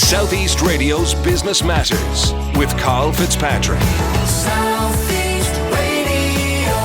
Southeast Radio's Business Matters with Carl Fitzpatrick. Southeast Radio.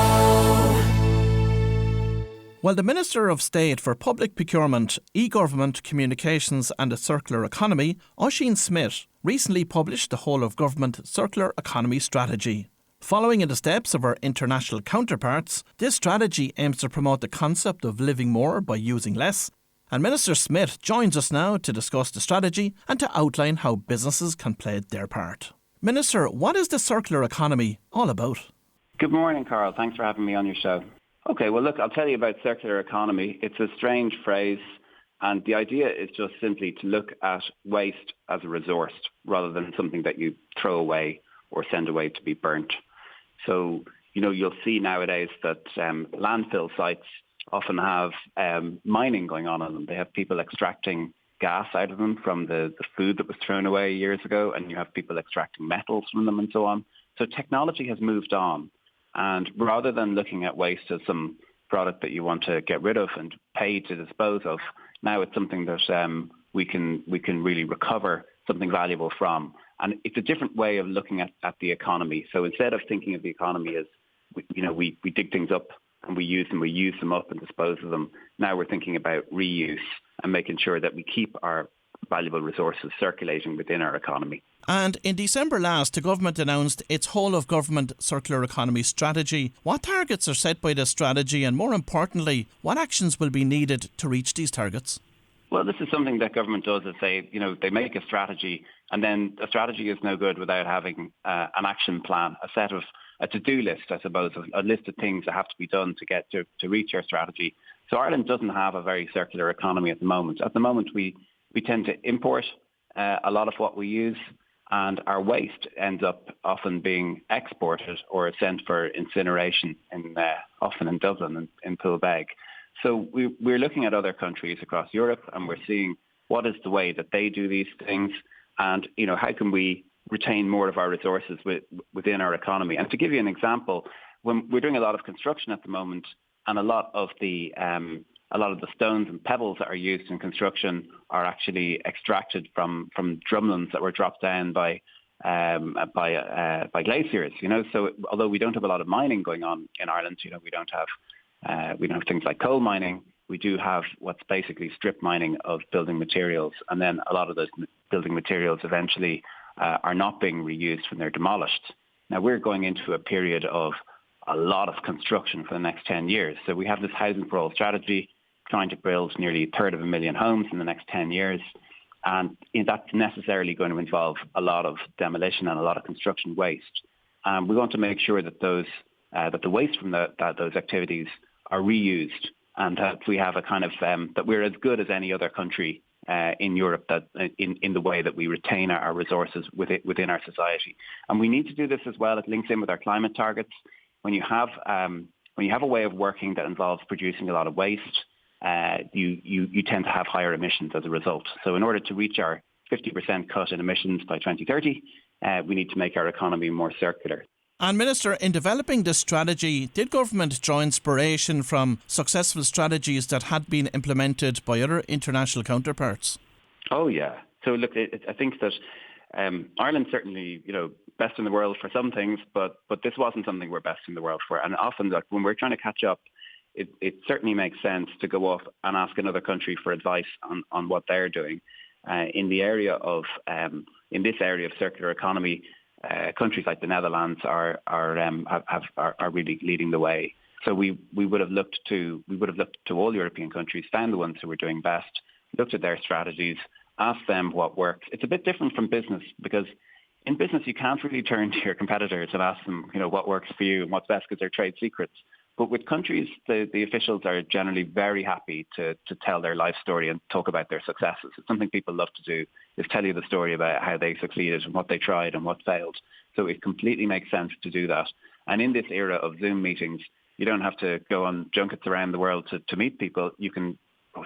Well, the Minister of State for Public Procurement, E-Government, Communications and a Circular Economy, Ossian Smyth, recently published the Whole of Government Circular Economy Strategy. Following in the steps of our international counterparts, this strategy aims to promote the concept of living more by using less. And Minister Smyth joins us now to discuss the strategy and to outline how businesses can play their part. Minister, what is the circular economy all about? Good morning, Carl. Thanks for having me on your show. Okay, well, look, I'll tell you about circular economy. It's a strange phrase, and the idea is just simply to look at waste as a resource rather than something that you throw away or send away to be burnt. So, you'll see nowadays that landfill sites often have mining going on in them. They have people extracting gas out of them from the food that was thrown away years ago, and you have people extracting metals from them and so on. So technology has moved on. And rather than looking at waste as some product that you want to get rid of and pay to dispose of, now it's something that we can really recover something valuable from. And it's a different way of looking at the economy. So instead of thinking of the economy as, we dig things up and we use them up and dispose of them, now we're thinking about reuse and making sure that we keep our valuable resources circulating within our economy. And in December last, the government announced its Whole of Government Circular Economy Strategy. What targets are set by this strategy, and more importantly, what actions will be needed to reach these targets? Well, this is something that government does, is they make a strategy, and then a strategy is no good without having an action plan, a to-do list, I suppose, a list of things that have to be done to get to reach our strategy. So Ireland doesn't have a very circular economy at the moment. At the moment, we tend to import a lot of what we use, and our waste ends up often being exported or sent for incineration, often in Dublin, in Poolbeg. So we're looking at other countries across Europe, and we're seeing what is the way that they do these things, and how can we retain more of our resources within our economy. And to give you an example, when we're doing a lot of construction at the moment, and a lot of the stones and pebbles that are used in construction are actually extracted from drumlins that were dropped down by glaciers. So although we don't have a lot of mining going on in Ireland, we don't have things like coal mining. We do have what's basically strip mining of building materials, and then a lot of those building materials eventually are not being reused when they're demolished. Now we're going into a period of a lot of construction for the next 10 years. So we have this Housing for All strategy, trying to build nearly 1/3 homes in the next 10 years. And that's necessarily going to involve a lot of demolition and a lot of construction waste. We want to make sure that that the waste from those activities are reused, and that we have a kind of that we're as good as any other country in Europe that in the way that we retain our resources within our society. And we need to do this as well. It links in with our climate targets. When you have a way of working that involves producing a lot of waste, you tend to have higher emissions as a result. So in order to reach our 50% cut in emissions by 2030, we need to make our economy more circular. And Minister, in developing this strategy, did government draw inspiration from successful strategies that had been implemented by other international counterparts? Oh yeah. So look, I think that Ireland certainly, best in the world for some things, but this wasn't something we're best in the world for. And often, when we're trying to catch up, it certainly makes sense to go off and ask another country for advice on what they're doing. In this area of circular economy, countries like the Netherlands are really leading the way. So we would have looked to all European countries, found the ones who were doing best, looked at their strategies, asked them what works. It's a bit different from business, because in business you can't really turn to your competitors and ask them, what works for you and what's best, because they're trade secrets. But with countries, the officials are generally very happy to tell their life story and talk about their successes. It's something people love to do, is tell you the story about how they succeeded and what they tried and what failed. So it completely makes sense to do that. And in this era of Zoom meetings, you don't have to go on junkets around the world to meet people. You can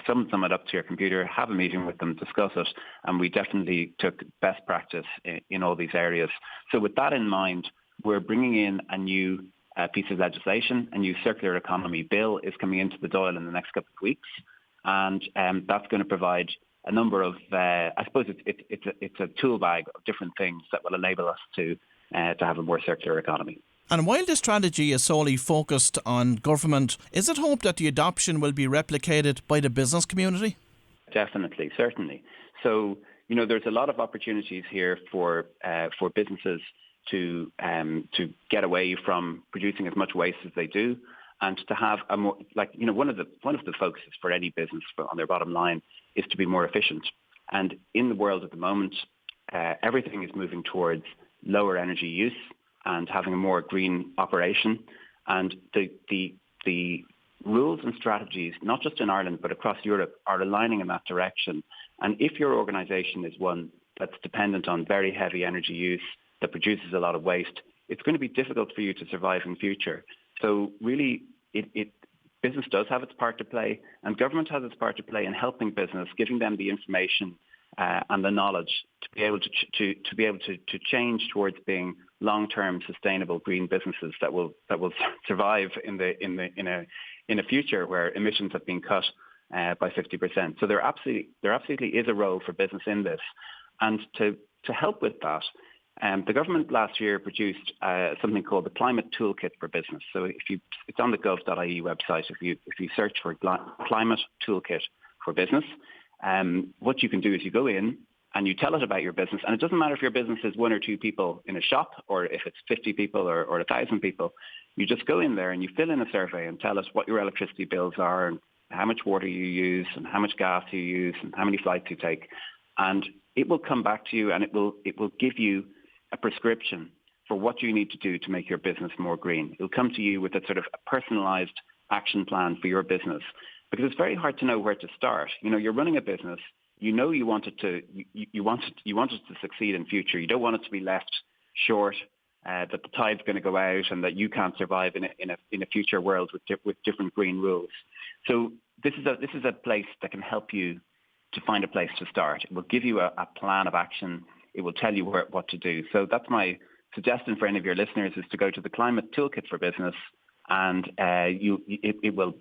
sum it up to your computer, have a meeting with them, discuss it. And we definitely took best practice in all these areas. So with that in mind, we're bringing in a new piece of legislation. A new circular economy bill is coming into the Dáil in the next couple of weeks. And that's going to provide a number of, I suppose it's a tool bag of different things that will enable us to have a more circular economy. And while this strategy is solely focused on government, is it hoped that the adoption will be replicated by the business community? Definitely, certainly. So, there's a lot of opportunities here for businesses to get away from producing as much waste as they do, and to have a more, one of the focuses for any business on their bottom line is to be more efficient. And in the world at the moment, everything is moving towards lower energy use and having a more green operation. And the rules and strategies, not just in Ireland but across Europe, are aligning in that direction. And if your organisation is one that's dependent on very heavy energy use, that produces a lot of waste, it's going to be difficult for you to survive in future. So really, business does have its part to play, and government has its part to play in helping business, giving them the information and the knowledge to be able to change towards being long-term sustainable green businesses that will survive in a future where emissions have been cut by 50%. So there absolutely is a role for business in this, and to help with that, the government last year produced something called the Climate Toolkit for Business. So it's on the gov.ie website. If you search for Climate Toolkit for Business, what you can do is you go in and you tell it about your business. And it doesn't matter if your business is one or two people in a shop, or if it's 50 people or 1,000 people. You just go in there and you fill in a survey and tell us what your electricity bills are, and how much water you use, and how much gas you use, and how many flights you take. And it will come back to you, and it will give you a prescription for what you need to do to make your business more green. It'll come to you with a sort of a personalised action plan for your business, because it's very hard to know where to start. You're running a business. You want it to succeed in future. You don't want it to be left short, that the tide's going to go out, and that you can't survive in a future world with different green rules. So this is a place that can help you to find a place to start. It will give you a plan of action. It will tell you what to do. So that's my suggestion for any of your listeners, is to go to the Climate Toolkit for Business, and it will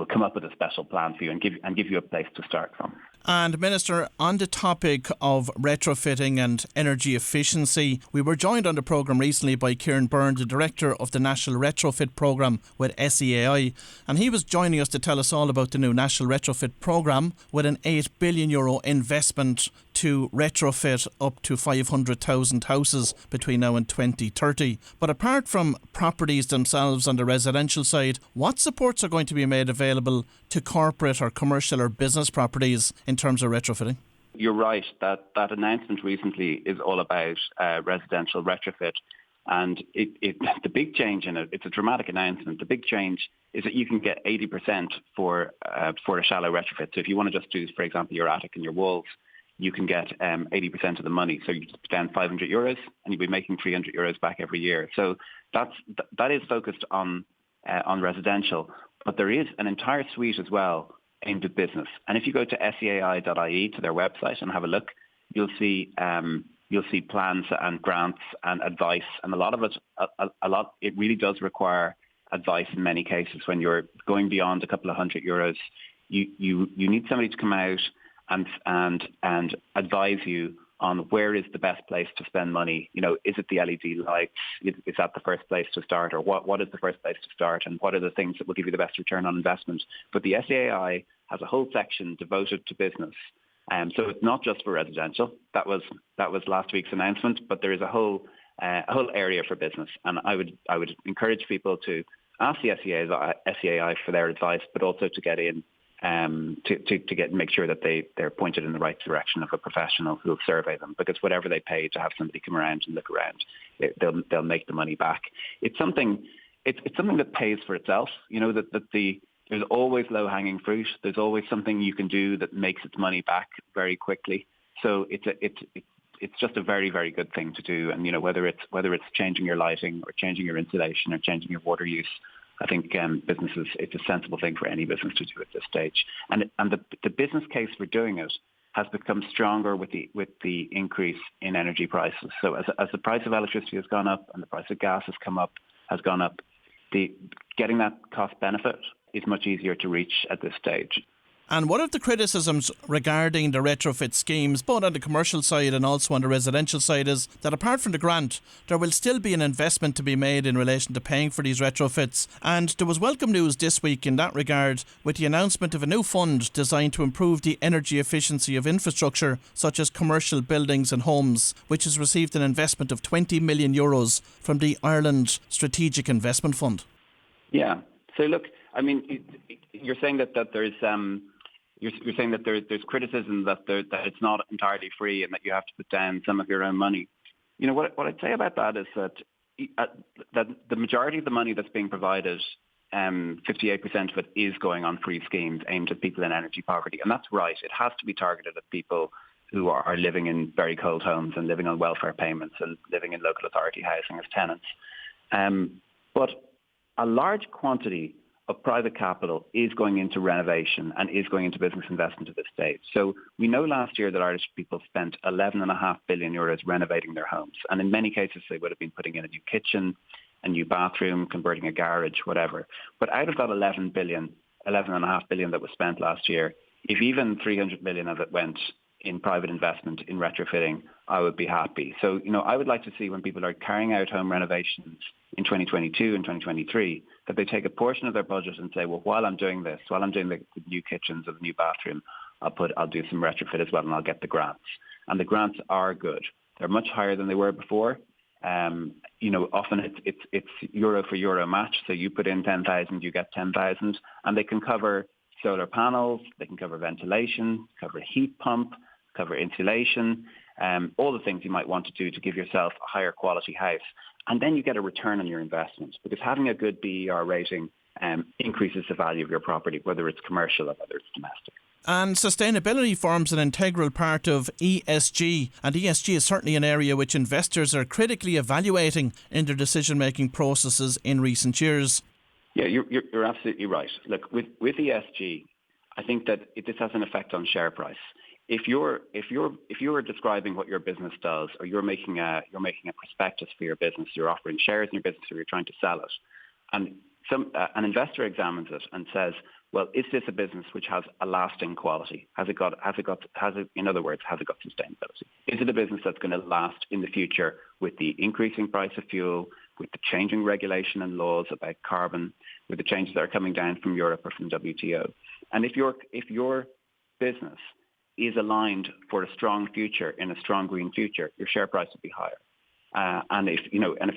come up with a special plan for you and give you a place to start from. And Minister, on the topic of retrofitting and energy efficiency, we were joined on the programme recently by Kieran Byrne, the Director of the National Retrofit Programme with SEAI, and he was joining us to tell us all about the new National Retrofit Programme with an €8 billion investment to retrofit up to 500,000 houses between now and 2030. But apart from properties themselves on the residential side, what supports are going to be made available to corporate or commercial or business properties in terms of retrofitting? You're right, that announcement recently is all about residential retrofit. And the big change in it, it's a dramatic announcement. The big change is that you can get 80% for a shallow retrofit. So if you want to just do, for example, your attic and your walls, you can get 80% of the money. So you spend €500 and you'll be making €300 back every year. So that is focused on residential, but there is an entire suite as well aimed at business. And if you go to seai.ie, to their website, and have a look, you'll see plans and grants and advice, and a lot of it, it really does require advice in many cases. When you're going beyond a couple of €100, you need somebody to come out and advise you on where is the best place to spend money. Is it the LED lights? Is that the first place to start? Or what is the first place to start? And what are the things that will give you the best return on investment? But the SAI has a whole section devoted to business. So it's not just for residential. That was last week's announcement, but there is a whole area for business. And I would encourage people to ask the SAI for their advice, but also to get in to make sure that they're pointed in the right direction of a professional who will survey them, because whatever they pay to have somebody come around and look around, they'll make the money back. It's something that pays for itself. There's always low-hanging fruit. There's always something you can do that makes its money back very quickly. So it's just a very, very good thing to do. And whether it's changing your lighting or changing your insulation or changing your water use, I think businesses, it's a sensible thing for any business to do at this stage. And the business case for doing it has become stronger with the increase in energy prices. So as the price of electricity has gone up and the price of gas has gone up, getting that cost benefit is much easier to reach at this stage. And one of the criticisms regarding the retrofit schemes, both on the commercial side and also on the residential side, is that apart from the grant, there will still be an investment to be made in relation to paying for these retrofits. And there was welcome news this week in that regard with the announcement of a new fund designed to improve the energy efficiency of infrastructure, such as commercial buildings and homes, which has received an investment of €20 million from the Ireland Strategic Investment Fund. Yeah. So look, I mean, you're saying that there's you're saying that there's criticism that it's not entirely free and that you have to put down some of your own money. You know, what I'd say about that is that the majority of the money that's being provided, 58% of it is going on free schemes aimed at people in energy poverty. And that's right. It has to be targeted at people who are living in very cold homes and living on welfare payments and living in local authority housing as tenants. But a large quantity of private capital is going into renovation and is going into business investment at this stage. So we know last year that Irish people spent €11.5 billion renovating their homes. And in many cases, they would have been putting in a new kitchen, a new bathroom, converting a garage, whatever. But out of that €11.5 billion that was spent last year, if even 300 million of it went in private investment in retrofitting, I would be happy. So, you know, I would like to see when people are carrying out home renovations in 2022 and 2023, that they take a portion of their budget and say, well, while I'm doing this, while I'm doing the new kitchens or the new bathroom, I'll do some retrofit as well and I'll get the grants. And the grants are good. They're much higher than they were before. You know, often it's euro for euro match. So you put in 10,000, you get 10,000, and they can cover solar panels, they can cover ventilation, cover heat pump, cover insulation, all the things you might want to do to give yourself a higher quality house. And then you get a return on your investment, because having a good BER rating increases the value of your property, whether it's commercial or whether it's domestic. And sustainability forms an integral part of ESG, and ESG is certainly an area which investors are critically evaluating in their decision-making processes in recent years. Yeah, you're absolutely right. Look, with ESG, I think that this has an effect on share price. If you're describing what your business does, or you're making a prospectus for your business, you're offering shares in your business, or you're trying to sell it, and an investor examines it and says, well, is this a business which has a lasting quality? In other words, has it got sustainability? Is it a business that's going to last in the future with the increasing price of fuel, with the changing regulation and laws about carbon, with the changes that are coming down from Europe or from WTO? And if your business is aligned for a strong future in a strong green future, your share price will be higher. And if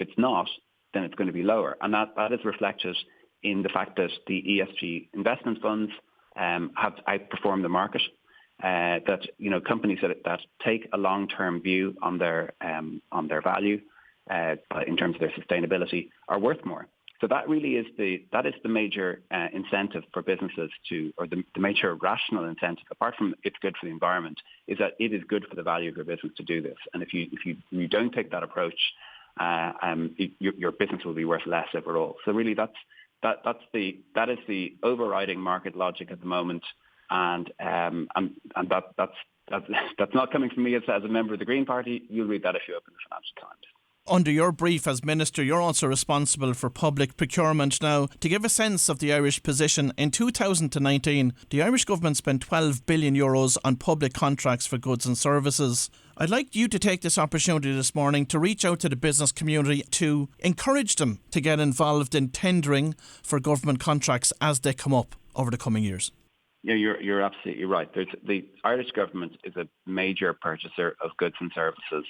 it's not, then it's going to be lower. And that is reflected in the fact that the ESG investment funds have outperformed the market. That companies that take a long-term view on their value in terms of their sustainability are worth more. So that really is the major incentive for businesses the major rational incentive, apart from it's good for the environment, is that it is good for the value of your business to do this. And if you don't take that approach, your business will be worth less overall. So really, that is the overriding market logic at the moment, and that's not coming from me as a member of the Green Party. You'll read that if you open the Financial Times. Under your brief as Minister, you're also responsible for public procurement. Now, to give a sense of the Irish position, in 2019, the Irish government spent €12 billion on public contracts for goods and services. I'd like you to take this opportunity this morning to reach out to the business community to encourage them to get involved in tendering for government contracts as they come up over the coming years. Yeah, you're absolutely right. The Irish government is a major purchaser of goods and services.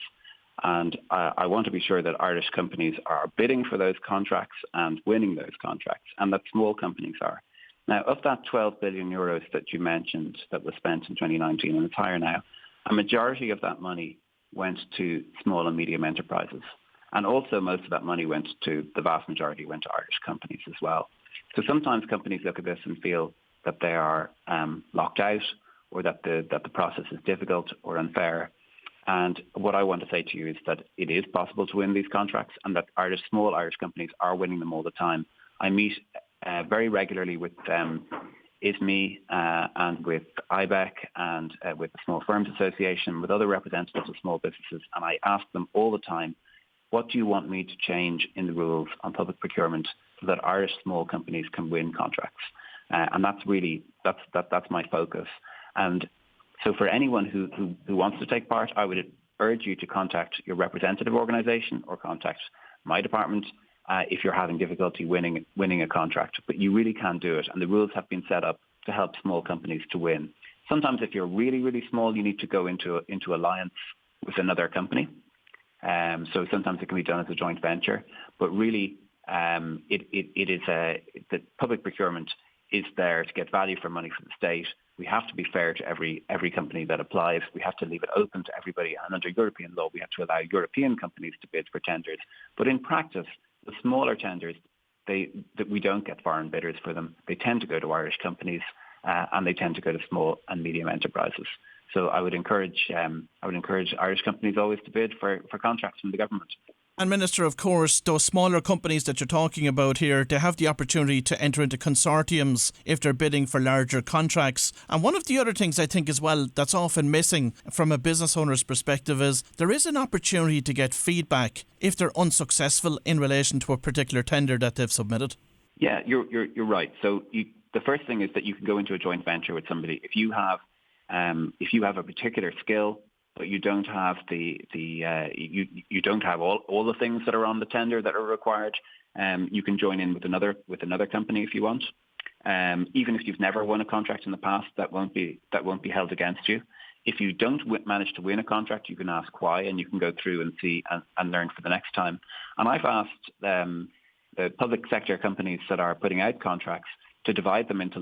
And I want to be sure that Irish companies are bidding for those contracts and winning those contracts, and that small companies are. Now, of that €12 billion that you mentioned that was spent in 2019, and it's higher now, a majority of that money went to small and medium enterprises. And also most of that money the vast majority went to Irish companies as well. So sometimes companies look at this and feel that they are locked out, or that the process is difficult or unfair. And what I want to say to you is that it is possible to win these contracts, and that small Irish companies are winning them all the time. I meet very regularly with ISME and with IBEC and with the Small Firms Association, with other representatives of small businesses, and I ask them all the time, what do you want me to change in the rules on public procurement so that Irish small companies can win contracts? and that's really that's my focus. And so for anyone who wants to take part, I would urge you to contact your representative organisation or contact my department if you're having difficulty winning a contract. But you really can do it, and the rules have been set up to help small companies to win. Sometimes if you're really, really small, you need to go into alliance with another company. So sometimes it can be done as a joint venture. But really, the public procurement is there to get value for money for the state. We have to be fair to every company that applies. We have to leave it open to everybody. And under European law, we have to allow European companies to bid for tenders. But in practice, the smaller tenders, that we don't get foreign bidders for them. They tend to go to Irish companies, and they tend to go to small and medium enterprises. So I would encourage Irish companies always to bid for contracts from the government. And Minister, of course, those smaller companies that you're talking about here, they have the opportunity to enter into consortiums if they're bidding for larger contracts. And one of the other things I think as well that's often missing from a business owner's perspective is there is an opportunity to get feedback if they're unsuccessful in relation to a particular tender that they've submitted. Yeah, you're right. So the first thing is that you can go into a joint venture with somebody if you have a particular skill, but you don't have you don't have all the things that are on the tender that are required. You can join in with another company if you want. Even if you've never won a contract in the past, that won't be held against you. If you don't manage to win a contract, you can ask why, and you can go through and see and learn for the next time. And I've asked the public sector companies that are putting out contracts to divide them into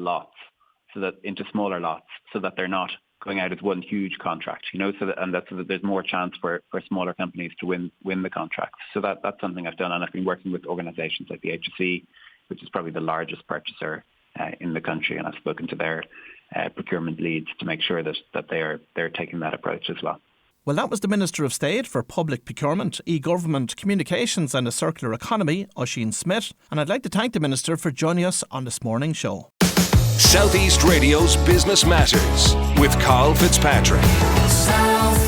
smaller lots, so that they're not going out as one huge contract, so that there's more chance for smaller companies to win the contracts. So that's something I've done, and I've been working with organisations like the HSE, which is probably the largest purchaser in the country, and I've spoken to their procurement leads to make sure that they're taking that approach as well. Well, that was the Minister of State for Public Procurement, E-Government, Communications and a Circular Economy, Ossian Smyth, and I'd like to thank the Minister for joining us on this morning's show. Southeast Radio's Business Matters with Carl Fitzpatrick. South